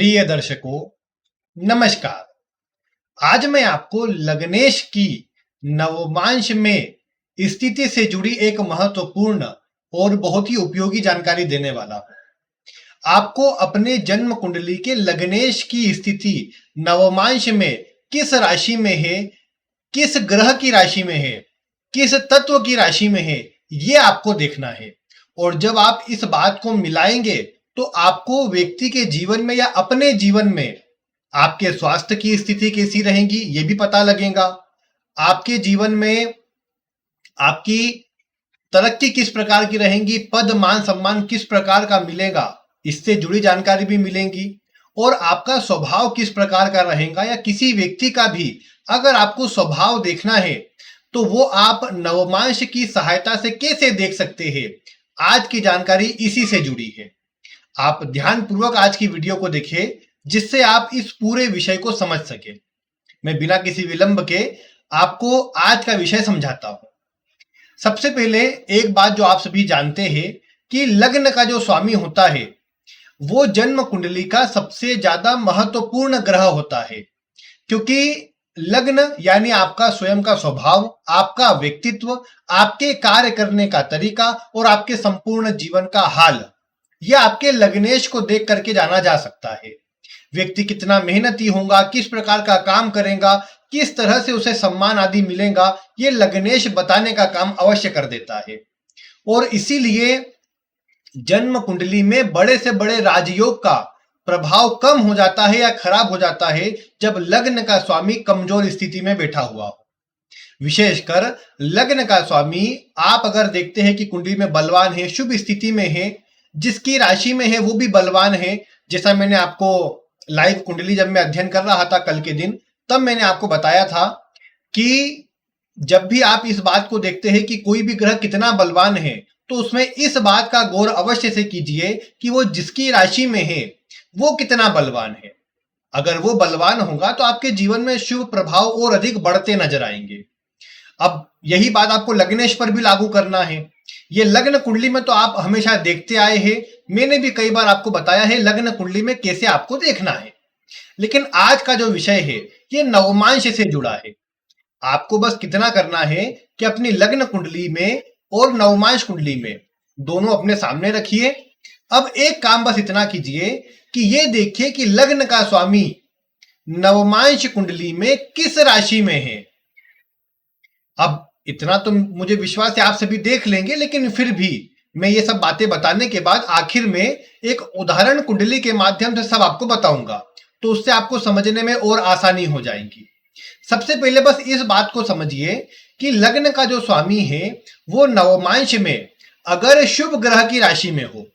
प्रिय दर्शकों, नमस्कार। आज मैं आपको लग्नेश की नवमांश में स्थिति से जुड़ी एक महत्वपूर्ण और बहुत ही उपयोगी जानकारी देने वाला हूं। आपको अपने जन्म कुंडली के लग्नेश की स्थिति नवमांश में किस राशि में है, किस ग्रह की राशि में है, किस तत्व की राशि में है, ये आपको देखना है। और जब आप इस बात को मिलाएंगे तो आपको व्यक्ति के जीवन में या अपने जीवन में आपके स्वास्थ्य की स्थिति कैसी रहेगी ये भी पता लगेगा। आपके जीवन में आपकी तरक्की किस प्रकार की रहेगी, पद मान सम्मान किस प्रकार का मिलेगा, इससे जुड़ी जानकारी भी मिलेगी। और आपका स्वभाव किस प्रकार का रहेगा, या किसी व्यक्ति का भी अगर आपको स्वभाव देखना है तो वो आप नवमांश की सहायता से कैसे देख सकते हैं, आज की जानकारी इसी से जुड़ी है। आप ध्यानपूर्वक आज की वीडियो को देखें जिससे आप इस पूरे विषय को समझ सके। मैं बिना किसी विलंब के आपको आज का विषय समझाता हूं। सबसे पहले एक बात जो आप सभी जानते हैं कि लग्न का जो स्वामी होता है वो जन्म कुंडली का सबसे ज्यादा महत्वपूर्ण ग्रह होता है, क्योंकि लग्न यानी आपका स्वयं का स्वभाव, आपका व्यक्तित्व, आपके कार्य करने का तरीका और आपके संपूर्ण जीवन का हाल, यह आपके लग्नेश को देख करके जाना जा सकता है। व्यक्ति कितना मेहनती होगा, किस प्रकार का काम करेगा, किस तरह से उसे सम्मान आदि मिलेगा, ये लग्नेश बताने का काम अवश्य कर देता है। और इसीलिए जन्म कुंडली में बड़े से बड़े राजयोग का प्रभाव कम हो जाता है या खराब हो जाता है जब लग्न का स्वामी कमजोर स्थिति में बैठा हुआ हो। विशेषकर लग्न का स्वामी आप अगर देखते हैं कि कुंडली में बलवान है, शुभ स्थिति में है, जिसकी राशि में है वो भी बलवान है। जैसा मैंने आपको लाइव कुंडली जब मैं अध्ययन कर रहा था कल के दिन, तब मैंने आपको बताया था कि जब भी आप इस बात को देखते हैं कि कोई भी ग्रह कितना बलवान है तो उसमें इस बात का गौर अवश्य से कीजिए कि वो जिसकी राशि में है वो कितना बलवान है। अगर वो बलवान होगा तो आपके जीवन में शुभ प्रभाव और अधिक बढ़ते नजर आएंगे। अब यही बात आपको लग्नेश पर भी लागू करना है। ये लग्न कुंडली में तो आप हमेशा देखते आए हैं, मैंने भी कई बार आपको बताया है लग्न कुंडली में कैसे आपको देखना है। लेकिन आज का जो विषय है ये नवमांश से जुड़ा है। आपको बस कितना करना है कि अपनी लग्न कुंडली में और नवमांश कुंडली में दोनों अपने सामने रखिए। अब एक काम बस इतना कीजिए कि ये देखिए कि लग्न का स्वामी नवमांश कुंडली में किस राशि में है। अब इतना तो मुझे विश्वास है आप सभी देख लेंगे, लेकिन फिर भी मैं ये सब बातें बताने के बाद आखिर में एक उदाहरण कुंडली के माध्यम से सब आपको बताऊंगा, तो उससे आपको समझने में और आसानी हो जाएगी। सबसे पहले बस इस बात को समझिए कि लग्न का जो स्वामी है वो नवमांश में अगर शुभ ग्रह की राशि में हो।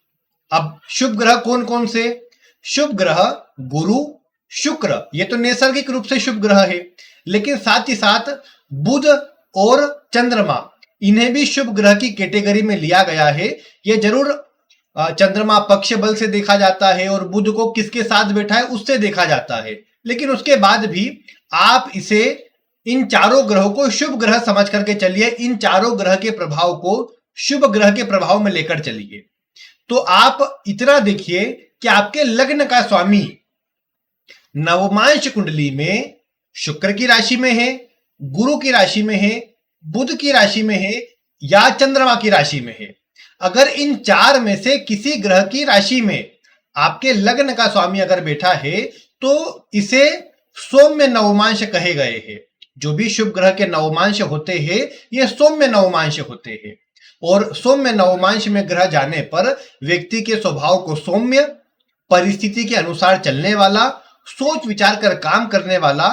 अब शुभ ग्रह कौन कौन से? शुभ ग्रह गुरु, शुक्र, ये तो नैसर्गिक रूप से शुभ ग्रह है, लेकिन साथ ही साथ बुध और चंद्रमा, इन्हें भी शुभ ग्रह की कैटेगरी में लिया गया है। ये जरूर चंद्रमा पक्ष बल से देखा जाता है और बुध को किसके साथ बैठा है उससे देखा जाता है, लेकिन उसके बाद भी आप इसे इन चारों ग्रहों को शुभ ग्रह समझ करके चलिए। इन चारों ग्रह के प्रभाव को शुभ ग्रह के प्रभाव में लेकर चलिए। तो आप इतना देखिए कि आपके लग्न का स्वामी नवमांश कुंडली में शुक्र की राशि में है, गुरु की राशि में है, बुध की राशि में है या चंद्रमा की राशि में है। अगर इन चार में से किसी ग्रह की राशि में आपके लग्न का स्वामी अगर बैठा है तो इसे सौम्य नवमांश कहे गए हैं। जो भी शुभ ग्रह के नवमांश होते हैं ये सौम्य नवमांश होते हैं। और सौम्य नवमांश में ग्रह जाने पर व्यक्ति के स्वभाव को सौम्य, परिस्थिति के अनुसार चलने वाला, सोच विचार कर काम करने वाला,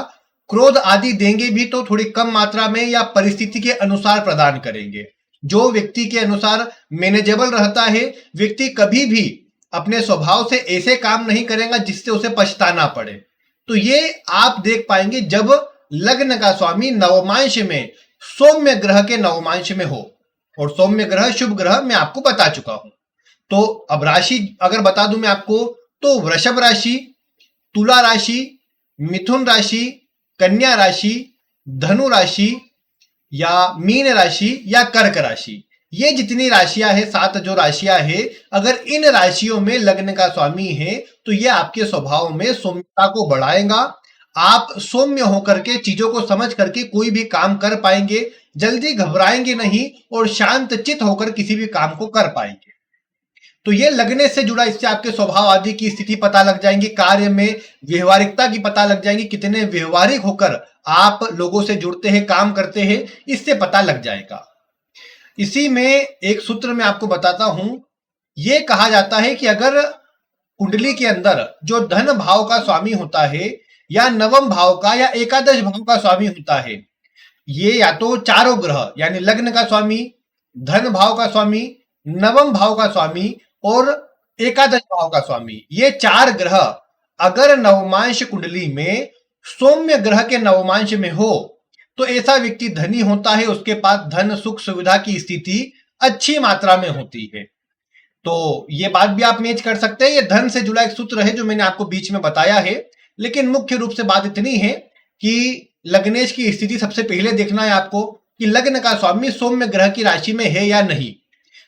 क्रोध आदि देंगे भी तो थोड़ी कम मात्रा में या परिस्थिति के अनुसार प्रदान करेंगे। जो व्यक्ति के अनुसार मैनेजेबल रहता है, व्यक्ति कभी भी अपने स्वभाव से ऐसे काम नहीं करेगा जिससे उसे पछताना पड़े। तो ये आप देख पाएंगे जब लग्न का स्वामी नवमांश में सौम्य ग्रह के नवमांश में हो। और सौम्य ग्रह शुभ ग्रह मैं आपको बता चुका हूं। तो अब राशि अगर बता दूं मैं आपको, तो वृषभ राशि, तुला राशि, मिथुन राशि, कन्या राशि, धनु राशि या मीन राशि या कर्क राशि, ये जितनी राशियां हैं, 7 जो राशियां हैं, अगर इन राशियों में लग्न का स्वामी है तो ये आपके स्वभाव में सौम्यता को बढ़ाएगा। आप सौम्य होकर के चीजों को समझ करके कोई भी काम कर पाएंगे, जल्दी घबराएंगे नहीं और शांत चित होकर किसी भी काम को कर पाएंगे। तो ये लगने से जुड़ा, इससे आपके स्वभाव आदि की स्थिति पता लग जाएंगी, कार्य में व्यवहारिकता की पता लग जाएंगी, कितने व्यवहारिक होकर आप लोगों से जुड़ते हैं, काम करते हैं, इससे पता लग जाएगा। इसी में एक सूत्र मैं आपको बताता हूं। यह कहा जाता है कि अगर कुंडली के अंदर जो धन भाव का स्वामी होता है या नवम भाव का या एकादश भाव का स्वामी होता है, ये या तो चारों ग्रह यानी लग्न का स्वामी, धन भाव का स्वामी, नवम भाव का स्वामी और एकादश भाव का स्वामी, ये 4 ग्रह अगर नवमांश कुंडली में सौम्य ग्रह के नवमांश में हो तो ऐसा व्यक्ति धनी होता है, उसके पास धन सुख सुविधा की स्थिति अच्छी मात्रा में होती है। तो ये बात भी आप मैच कर सकते हैं। ये धन से जुड़ा एक सूत्र है जो मैंने आपको बीच में बताया है, लेकिन मुख्य रूप से बात इतनी है कि लग्नेश की स्थिति सबसे पहले देखना है आपको कि लग्न का स्वामी सौम्य ग्रह की राशि में है या नहीं।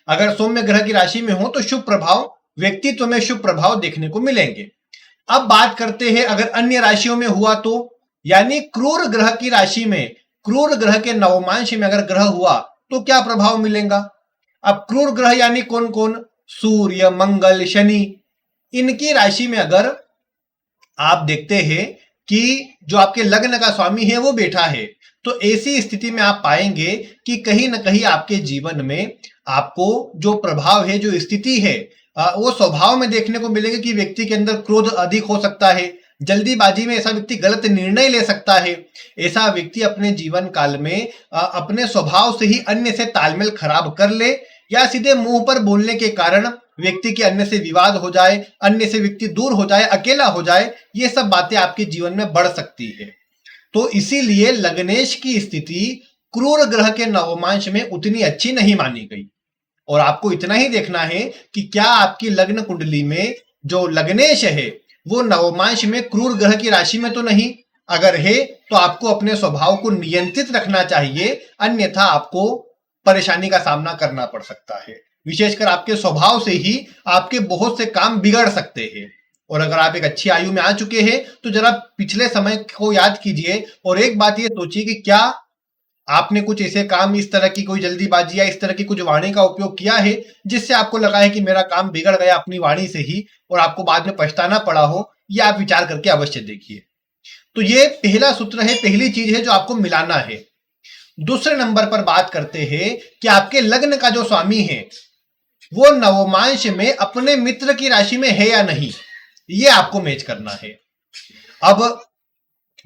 अगर सौम्य ग्रह की राशि में हो तो शुभ प्रभाव, व्यक्तित्व में शुभ प्रभाव देखने को मिलेंगे। अब बात करते हैं अगर अन्य राशियों में हुआ तो, यानी क्रूर ग्रह की राशि में, क्रूर ग्रह के नवमांश में अगर ग्रह हुआ तो क्या प्रभाव मिलेगा। अब क्रूर ग्रह यानी कौन कौन, सूर्य, मंगल, शनि, इनकी राशि में अगर आप देखते हैं कि जो आपके लग्न का स्वामी है वो बैठा है, तो ऐसी स्थिति में आप पाएंगे कि कहीं ना कहीं आपके जीवन में आपको जो प्रभाव है, जो स्थिति है, वो स्वभाव में देखने को मिलेगा कि व्यक्ति के अंदर क्रोध अधिक हो सकता है, जल्दीबाजी में ऐसा व्यक्ति गलत निर्णय ले सकता है, ऐसा व्यक्ति अपने जीवन काल में अपने स्वभाव से ही अन्य से तालमेल खराब कर ले, या सीधे मुंह पर बोलने के कारण व्यक्ति के अन्य से विवाद हो जाए, अन्य से व्यक्ति दूर हो जाए, अकेला हो जाए, ये सब बातें आपके जीवन में बढ़ सकती है। तो इसीलिए लग्नेश की स्थिति क्रूर ग्रह के नवमांश में उतनी अच्छी नहीं मानी गई। और आपको इतना ही देखना है कि क्या आपकी लग्न कुंडली में जो लग्नेश है वो नवमांश में क्रूर ग्रह की राशि में तो नहीं। अगर है तो आपको अपने स्वभाव को नियंत्रित रखना चाहिए, अन्यथा आपको परेशानी का सामना करना पड़ सकता है। विशेषकर आपके स्वभाव से ही आपके बहुत से काम बिगड़ सकते हैं। और अगर आप एक अच्छी आयु में आ चुके हैं तो जरा पिछले समय को याद कीजिए और एक बात ये सोचिए कि क्या आपने कुछ ऐसे काम, इस तरह की कोई जल्दीबाजी या इस तरह की कुछ वाणी का उपयोग किया है जिससे आपको लगा है कि मेरा काम बिगड़ गया अपनी वाणी से ही और आपको बाद में पछताना पड़ा हो। ये आप विचार करके अवश्य देखिए। तो ये पहला सूत्र है, पहली चीज है जो आपको मिलाना है। दूसरे नंबर पर बात करते हैं कि आपके लग्न का जो स्वामी है वो नवमांश में अपने मित्र की राशि में है या नहीं, ये आपको मैच करना है। अब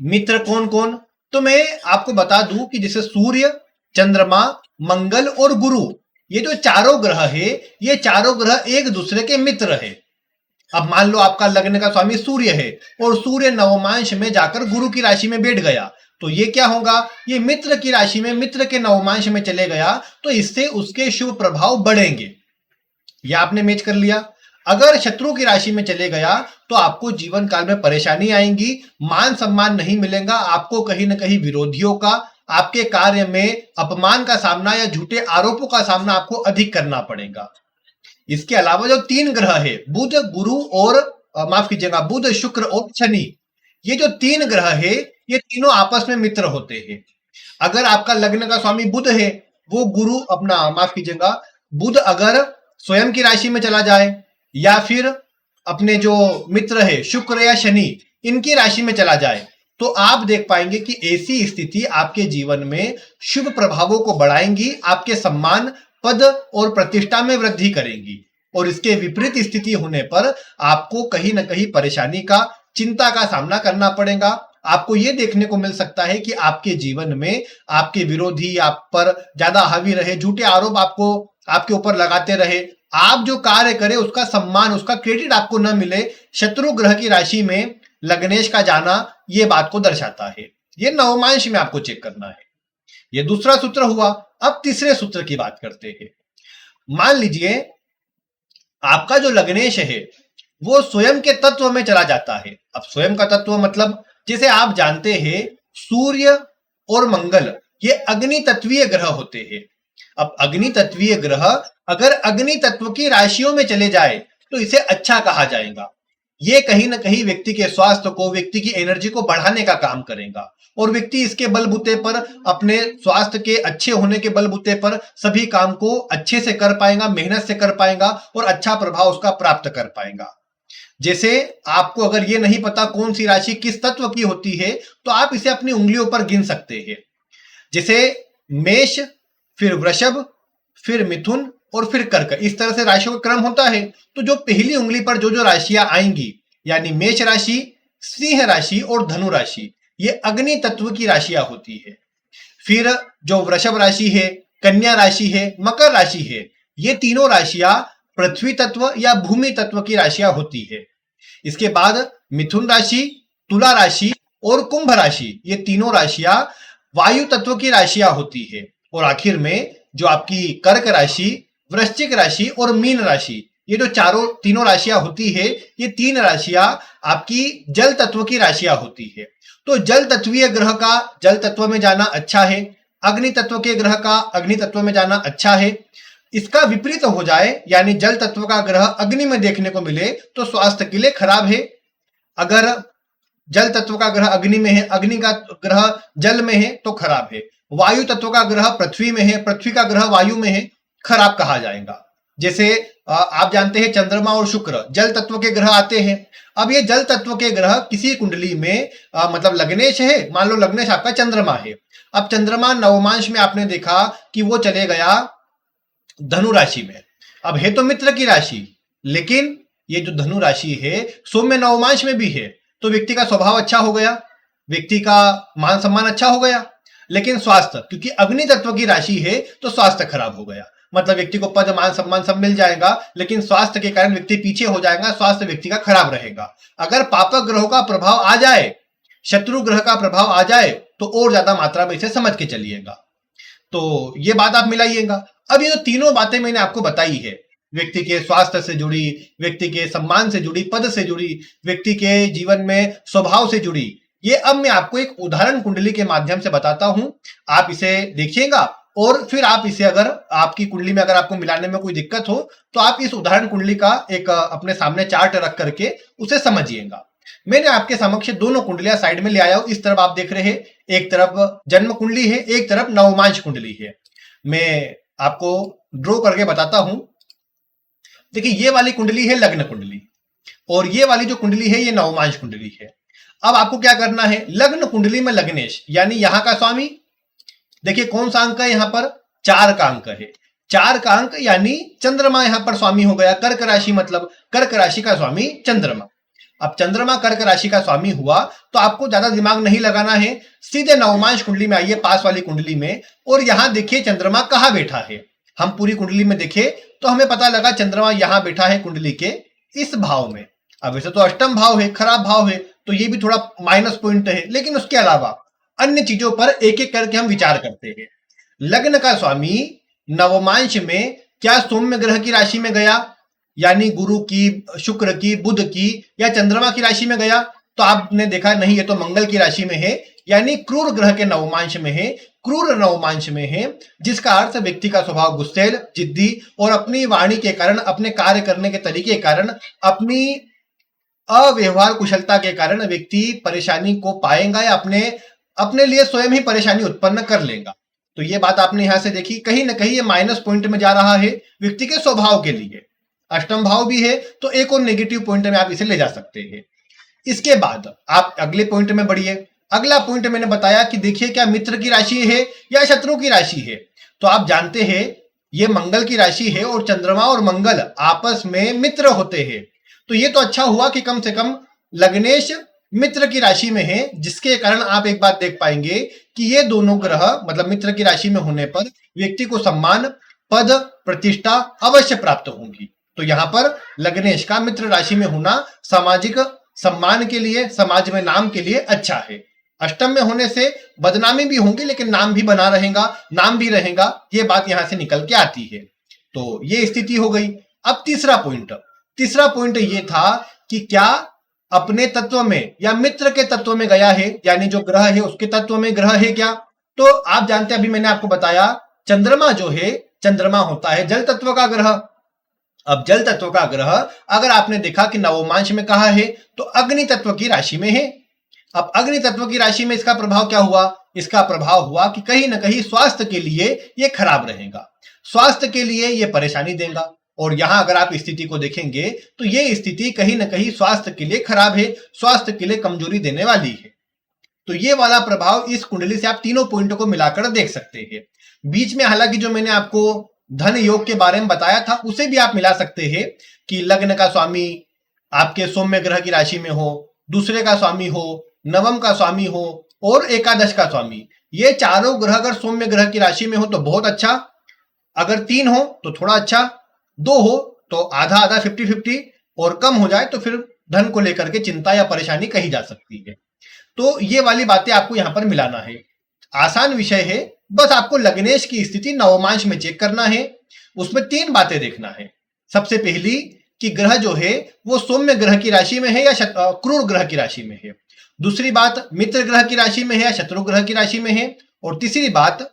मित्र कौन कौन, तो मैं आपको बता दूं कि जैसे सूर्य, चंद्रमा, मंगल और गुरु, ये जो चारों ग्रह है, ये चारों ग्रह एक दूसरे के मित्र है। अब मान लो आपका लग्न का स्वामी सूर्य है और सूर्य नवमांश में जाकर गुरु की राशि में बैठ गया, तो ये क्या होगा, ये मित्र की राशि में, मित्र के नवमांश में चले गया, तो इससे उसके शुभ प्रभाव बढ़ेंगे। ये आपने मैच कर लिया। अगर शत्रु की राशि में चले गया तो आपको जीवन काल में परेशानी आएंगी, मान सम्मान नहीं मिलेगा, आपको कहीं ना कहीं विरोधियों का, आपके कार्य में अपमान का सामना या झूठे आरोपों का सामना आपको अधिक करना पड़ेगा। इसके अलावा जो 3 ग्रह है, बुध, गुरु और माफ कीजिएगा, बुध, शुक्र और शनि, ये जो 3 ग्रह है ये तीनों आपस में मित्र होते हैं। अगर आपका लग्न का स्वामी बुध है, वो गुरु अपना माफ कीजिएगा, बुध अगर स्वयं की राशि में चला जाए या फिर अपने जो मित्र है शुक्र या शनि, इनकी राशि में चला जाए, तो आप देख पाएंगे कि ऐसी स्थिति आपके जीवन में शुभ प्रभावों को बढ़ाएंगी, आपके सम्मान, पद और प्रतिष्ठा में वृद्धि करेंगी। और इसके विपरीत स्थिति होने पर आपको कहीं ना कहीं परेशानी का, चिंता का सामना करना पड़ेगा। आपको यह देखने को मिल सकता है कि आपके जीवन में आपके विरोधी आप पर ज्यादा हावी रहे, झूठे आरोप आपको आपके ऊपर लगाते रहे, आप जो कार्य करें उसका सम्मान, उसका क्रेडिट आपको न मिले। शत्रु ग्रह की राशि में लग्नेश का जाना यह बात को दर्शाता है। यह नवमांश में आपको चेक करना है। यह दूसरा सूत्र हुआ। अब तीसरे सूत्र की बात करते हैं। मान लीजिए आपका जो लग्नेश है वो स्वयं के तत्व में चला जाता है। अब स्वयं का तत्व मतलब, जैसे आप जानते हैं सूर्य और मंगल ये अग्नि तत्वीय ग्रह होते हैं। अब अग्नि तत्वीय ग्रह अगर अग्नि तत्व की राशियों में चले जाए तो इसे अच्छा कहा जाएगा। ये कहीं ना कहीं व्यक्ति के स्वास्थ्य को, व्यक्ति की एनर्जी को बढ़ाने का काम करेगा और व्यक्ति इसके बलबूते पर, अपने स्वास्थ्य के अच्छे होने के बलबूते पर सभी काम को अच्छे से कर पाएगा, मेहनत से कर पाएगा और अच्छा प्रभाव उसका प्राप्त कर पाएगा। जैसे आपको अगर ये नहीं पता कौन सी राशि किस तत्व की होती है तो आप इसे अपनी उंगलियों पर गिन सकते हैं। जैसे मेष, फिर वृषभ, फिर मिथुन और फिर कर्क, इस तरह से राशियों का क्रम होता है। तो जो पहली उंगली पर जो जो राशियां आएंगी, यानी मेष राशि, सिंह राशि और धनु राशि, ये अग्नि तत्व की राशियां होती है। फिर जो वृषभ राशि है, कन्या राशि है, मकर राशि है, ये तीनों राशियां पृथ्वी तत्व या भूमि तत्व की राशियां होती है। इसके बाद मिथुन राशि, तुला राशि और कुंभ राशि, ये तीनों राशियां वायु तत्व की राशियां होती है। और आखिर में जो आपकी कर्क राशि, वृश्चिक राशि और मीन राशि, ये जो तीनों राशियां होती है, ये तीन राशियां आपकी जल तत्व की राशियां होती है। तो जल तत्वीय ग्रह का जल तत्व में जाना अच्छा है, अग्नि तत्व के ग्रह का अग्नि तत्व में जाना अच्छा है। इसका विपरीत हो जाए, यानी जल तत्व का ग्रह अग्नि में देखने को मिले तो स्वास्थ्य के लिए खराब है। अगर जल तत्व का ग्रह अग्नि में है, अग्नि का ग्रह जल में है तो खराब है। वायु तत्व का ग्रह पृथ्वी में है, पृथ्वी का ग्रह वायु में है, खराब कहा जाएगा। जैसे आप जानते हैं चंद्रमा और शुक्र जल तत्व के ग्रह आते हैं। अब ये जल तत्व के ग्रह किसी कुंडली में मतलब लग्नेश है, मान लो लग्नेश आपका चंद्रमा है। अब चंद्रमा नवमांश में आपने देखा कि वो चले गया धनु राशि में। अब है तो मित्र की राशि, लेकिन ये जो धनु राशि है सौम्य नवमांश में भी है, तो व्यक्ति का स्वभाव अच्छा हो गया, व्यक्ति का मान सम्मान अच्छा हो गया। लेकिन स्वास्थ्य, क्योंकि अग्नि तत्व की राशि है तो स्वास्थ्य खराब हो गया। मतलब व्यक्ति को पद, मान सम्मान सब मिल जाएगा, लेकिन स्वास्थ्य के कारण व्यक्ति पीछे हो जाएगा, स्वास्थ्य व्यक्ति का खराब रहेगा। अगर पापक ग्रहों का प्रभाव आ जाए, शत्रु ग्रह का प्रभाव आ जाए तो और ज्यादा मात्रा में इसे समझ के चलिएगा। तो ये बात आप मिलाइएगा। अब ये जो तीनों बातें मैंने आपको बताई है, व्यक्ति के स्वास्थ्य से जुड़ी, व्यक्ति के सम्मान से जुड़ी, पद से जुड़ी, व्यक्ति के जीवन में स्वभाव से जुड़ी, ये अब मैं आपको एक उदाहरण कुंडली के माध्यम से बताता हूं। आप इसे देखिएगा और फिर आप इसे, अगर आपकी कुंडली में अगर आपको मिलाने में कोई दिक्कत हो तो आप इस उदाहरण कुंडली का एक अपने सामने चार्ट रख करके उसे समझिएगा। मैंने आपके समक्ष दोनों कुंडलियां साइड में ले आया हूं। इस तरफ आप देख रहे हैं, एक तरफ जन्म कुंडली है, एक तरफ नवमांश कुंडली है। मैं आपको ड्रॉ करके बताता हूं। देखिए, ये वाली कुंडली है लग्न कुंडली और ये वाली जो कुंडली है ये नवमांश कुंडली है। अब आपको क्या करना है, लग्न कुंडली में लग्नेश यानी यहां का स्वामी, देखिए कौन सा अंक है यहां पर, 4 का अंक है। 4 का अंक यानी चंद्रमा यहां पर स्वामी हो गया। कर्क राशि मतलब कर्क राशि का स्वामी चंद्रमा। अब चंद्रमा कर्क राशि का स्वामी हुआ तो आपको ज्यादा दिमाग नहीं लगाना है, सीधे नवमांश कुंडली में आइए, पास वाली कुंडली में, और यहां देखिए चंद्रमा कहां बैठा है। हम पूरी कुंडली में देखें तो हमें पता लगा चंद्रमा यहां बैठा है कुंडली के इस भाव में। अब वैसे तो अष्टम भाव है, खराब भाव है, तो ये भी थोड़ा माइनस पॉइंट है, लेकिन उसके अलावा अन्य चीजों पर एक एक करके हम विचार करते हैं। लग्न का स्वामी नवमांश में क्या सौम्य ग्रह की राशि में गया, यानी गुरु की, शुक्र की, बुध की या चंद्रमा की राशि में गया? तो आपने देखा नहीं, ये तो मंगल की राशि में है, यानी क्रूर ग्रह के नवमांश में है, क्रूर नवमांश में है, जिसका अर्थ व्यक्ति का स्वभाव गुस्सैल, जिद्दी और अपनी वाणी के कारण, अपने कार्य करने के तरीके के कारण, अपनी अव्यवहार कुशलता के कारण व्यक्ति परेशानी को पाएगा या अपने लिए स्वयं ही परेशानी उत्पन्न कर लेगा। तो ये बात आपने यहां से देखी, कहीं ना कहीं ये माइनस पॉइंट में जा रहा है व्यक्ति के स्वभाव के लिए। अष्टम भाव भी है तो एक और नेगेटिव पॉइंट में आप इसे ले जा सकते हैं। इसके बाद आप अगले पॉइंट में बढ़िए। अगला पॉइंट मैंने बताया कि देखिए क्या मित्र की राशि है या शत्रु की राशि है। तो आप जानते हैं ये मंगल की राशि है और चंद्रमा और मंगल आपस में मित्र होते हैं। तो ये तो अच्छा हुआ कि कम से कम लग्नेश मित्र की राशि में है, जिसके कारण आप एक बात देख पाएंगे कि ये दोनों ग्रह मतलब मित्र की राशि में होने पर व्यक्ति को सम्मान, पद, प्रतिष्ठा अवश्य प्राप्त होंगी। तो यहां पर लग्नेश का मित्र राशि में होना सामाजिक सम्मान के लिए, समाज में नाम के लिए अच्छा है। अष्टम में होने से बदनामी भी होंगी, लेकिन नाम भी बना रहेगा, नाम भी रहेगा, ये बात यहां से निकल के आती है। तो ये स्थिति हो गई। अब तीसरा पॉइंट ये था कि क्या अपने तत्व में या मित्र के तत्व में गया है, यानी जो ग्रह है उसके तत्व में ग्रह है क्या? तो आप जानते हैं, अभी मैंने आपको बताया चंद्रमा जो है, चंद्रमा होता है जल तत्व का ग्रह। अब जल तत्व का ग्रह अगर आपने देखा कि नवमांश में कहा है तो अग्नि तत्व की राशि में है। अब अग्नि तत्व की राशि में इसका प्रभाव क्या हुआ? इसका प्रभाव हुआ कि कहीं ना कहीं स्वास्थ्य के लिए यह खराब रहेगा, स्वास्थ्य के लिए यह परेशानी देगा। और यहां अगर आप स्थिति को देखेंगे तो यह स्थिति कहीं ना कहीं स्वास्थ्य के लिए खराब है, स्वास्थ्य के लिए कमजोरी देने वाली है। तो ये वाला प्रभाव इस कुंडली से आप तीनों पॉइंटों को मिलाकर देख सकते हैं। बीच में हालांकि जो मैंने आपको धन योग के बारे में बताया था उसे भी आप मिला सकते हैं कि लग्न का स्वामी आपके सौम्य ग्रह की राशि में हो, दूसरे का स्वामी हो, नवम का स्वामी हो और एकादश का स्वामी। ये चारों ग्रह अगर सौम्य ग्रह की राशि में हो तो बहुत अच्छा, अगर 3 हो तो थोड़ा अच्छा, 2 हो तो आधा आधा 50-50 और कम हो जाए तो फिर धन को लेकर के चिंता या परेशानी कही जा सकती है। तो ये वाली बातें आपको यहां पर मिलाना है। आसान विषय है, बस आपको लग्नेश की स्थिति नवमांश में चेक करना है। उसमें 3 बातें देखना है। सबसे पहली कि ग्रह जो है वो सौम्य ग्रह की राशि में है या क्रूर ग्रह की राशि में है। दूसरी बात मित्र ग्रह की राशि में है या शत्रु ग्रह की राशि में है। और तीसरी बात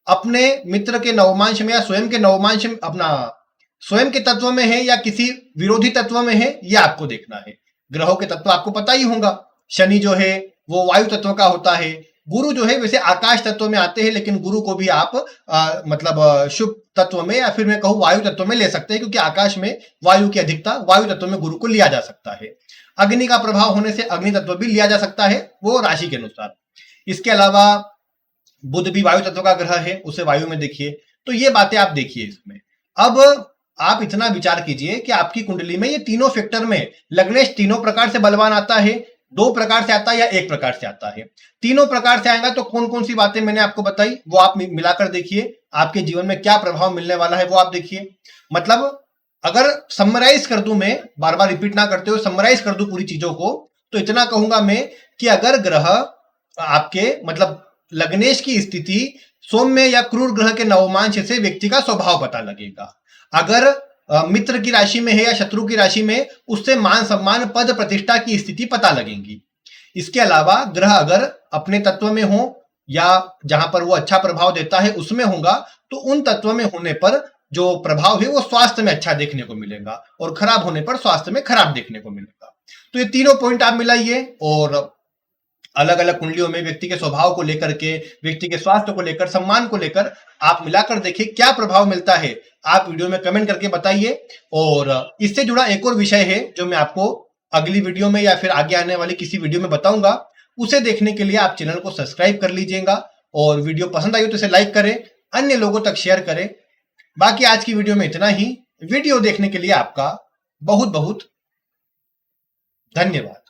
अपने मित्र के नवमांश में या स्वयं के नवमांश में, अपना स्वयं के तत्व में है या किसी विरोधी तत्व में है, यह आपको देखना है। ग्रहों के तत्व आपको पता ही होगा। शनि जो है वो वायु तत्व का होता है। गुरु जो है वैसे आकाश तत्व में आते हैं, लेकिन गुरु को भी आप मतलब शुभ तत्व में या फिर मैं कहूँ वायु तत्व में ले सकते हैं, क्योंकि आकाश में वायु की अधिकता, वायु तत्व में गुरु को लिया जा सकता है। अग्नि का प्रभाव होने से अग्नि तत्व भी लिया जा सकता है, वो राशि के अनुसार। इसके अलावा बुध भी वायु तत्व का ग्रह है, उसे वायु में देखिए। तो ये बातें आप देखिए इसमें। अब आप इतना विचार कीजिए कि आपकी कुंडली में ये तीनों फैक्टर में लग्नेश तीनों प्रकार से बलवान आता है, 2 प्रकार से आता है या 1 प्रकार से आता है। तीनों प्रकार से आएगा तो कौन कौन सी बातें मैंने आपको बताई वो आप मिलाकर देखिए, आपके जीवन में क्या प्रभाव मिलने वाला है वो आप देखिए। मतलब अगर समराइज कर दूं, मैं बार बार रिपीट ना करते हुए समराइज कर दूं पूरी चीजों को, तो इतना कहूंगा मैं कि अगर ग्रह आपके मतलब लग्नेश की स्थिति सौम्य या क्रूर ग्रह के नवमांश से व्यक्ति का स्वभाव पता लगेगा। अगर मित्र की राशि में है या शत्रु की राशि में, उससे मान सम्मान पद प्रतिष्ठा की स्थिति पता लगेगी। इसके अलावा ग्रह अगर अपने तत्व में हो या जहां पर वो अच्छा प्रभाव देता है उसमें होगा, तो उन तत्व में होने पर जो प्रभाव है वो स्वास्थ्य में अच्छा देखने को मिलेगा और खराब होने पर स्वास्थ्य में खराब देखने को मिलेगा। तो ये तीनों पॉइंट आप मिलाइए और अलग अलग कुंडलियों में व्यक्ति के स्वभाव को लेकर के, व्यक्ति के स्वास्थ्य को लेकर, सम्मान को लेकर आप मिलाकर देखिए क्या प्रभाव मिलता है। आप वीडियो में कमेंट करके बताइए। और इससे जुड़ा एक और विषय है जो मैं आपको अगली वीडियो में या फिर आगे आने वाली किसी वीडियो में बताऊंगा, उसे देखने के लिए आप चैनल को सब्सक्राइब कर लीजिएगा और वीडियो पसंद आई हो तो इसे लाइक करें, अन्य लोगों तक शेयर करें। बाकी आज की वीडियो में इतना ही। वीडियो देखने के लिए आपका बहुत बहुत धन्यवाद।